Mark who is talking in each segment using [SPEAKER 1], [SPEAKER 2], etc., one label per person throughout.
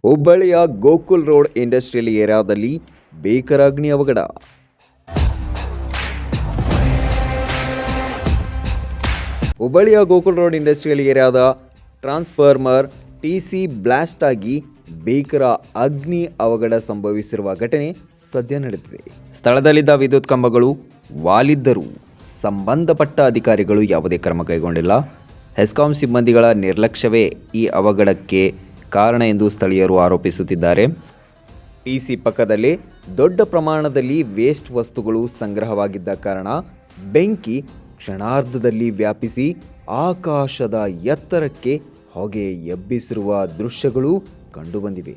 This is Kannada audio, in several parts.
[SPEAKER 1] ಹುಬ್ಬಳ್ಳಿಯ ಗೋಕುಲ್ ರೋಡ್ ಇಂಡಸ್ಟ್ರಿಯಲ್ ಏರಿಯಾದಲ್ಲಿ ಭೀಕರ ಅಗ್ನಿ ಅವಘಡ. ಹುಬ್ಬಳ್ಳಿಯ ಗೋಕುಲ್ ರೋಡ್ ಇಂಡಸ್ಟ್ರಿಯಲ್ ಏರಿಯಾದ ಟ್ರಾನ್ಸ್ಫಾರ್ಮರ್ ಟಿಸಿ ಬ್ಲಾಸ್ಟ್ ಆಗಿ ಭೀಕರ ಅಗ್ನಿ ಅವಘಡ ಸಂಭವಿಸಿರುವ ಘಟನೆ ಸದ್ಯ ನಡೆದಿದೆ. ಸ್ಥಳದಲ್ಲಿದ್ದ ವಿದ್ಯುತ್ ಕಂಬಗಳು ವಾಲಿದ್ದರೂ ಸಂಬಂಧಪಟ್ಟ ಅಧಿಕಾರಿಗಳು ಯಾವುದೇ ಕ್ರಮ ಕೈಗೊಂಡಿಲ್ಲ. ಹೆಸ್ಕಾಂ ಸಿಬ್ಬಂದಿಗಳ ನಿರ್ಲಕ್ಷ್ಯವೇ ಈ ಅವಘಡಕ್ಕೆ ಕಾರಣ ಎಂದು ಸ್ಥಳೀಯರು ಆರೋಪಿಸುತ್ತಿದ್ದಾರೆ. ಟಿಸಿ ಪಕ್ಕದಲ್ಲಿ ದೊಡ್ಡ ಪ್ರಮಾಣದಲ್ಲಿ ವೇಸ್ಟ್ ವಸ್ತುಗಳು ಸಂಗ್ರಹವಾಗಿದ್ದ ಕಾರಣ ಬೆಂಕಿ ಕ್ಷಣಾರ್ಧದಲ್ಲಿ ವ್ಯಾಪಿಸಿ ಆಕಾಶದ ಎತ್ತರಕ್ಕೆ ಹೊಗೆ ಎಬ್ಬಿಸಿರುವ ದೃಶ್ಯಗಳು ಕಂಡುಬಂದಿವೆ.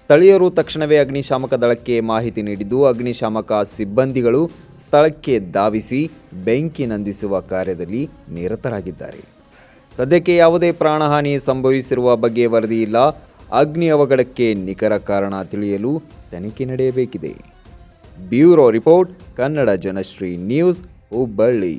[SPEAKER 1] ಸ್ಥಳೀಯರು ತಕ್ಷಣವೇ ಅಗ್ನಿಶಾಮಕ ದಳಕ್ಕೆ ಮಾಹಿತಿ ನೀಡಿದ್ದು, ಅಗ್ನಿಶಾಮಕ ಸಿಬ್ಬಂದಿಗಳು ಸ್ಥಳಕ್ಕೆ ಧಾವಿಸಿ ಬೆಂಕಿ ನಂದಿಸುವ ಕಾರ್ಯದಲ್ಲಿ ನಿರತರಾಗಿದ್ದಾರೆ. ಸದ್ಯಕ್ಕೆ ಯಾವುದೇ ಪ್ರಾಣಹಾನಿ ಸಂಭವಿಸಿರುವ ಬಗ್ಗೆ ವರದಿ ಇಲ್ಲ. ಅಗ್ನಿ ಅವಘಡಕ್ಕೆ ನಿಖರ ಕಾರಣ ತಿಳಿಯಲು ತನಿಖೆ ನಡೆಯಬೇಕಿದೆ. Bureau report, Kannada Janashri news, Hubballi.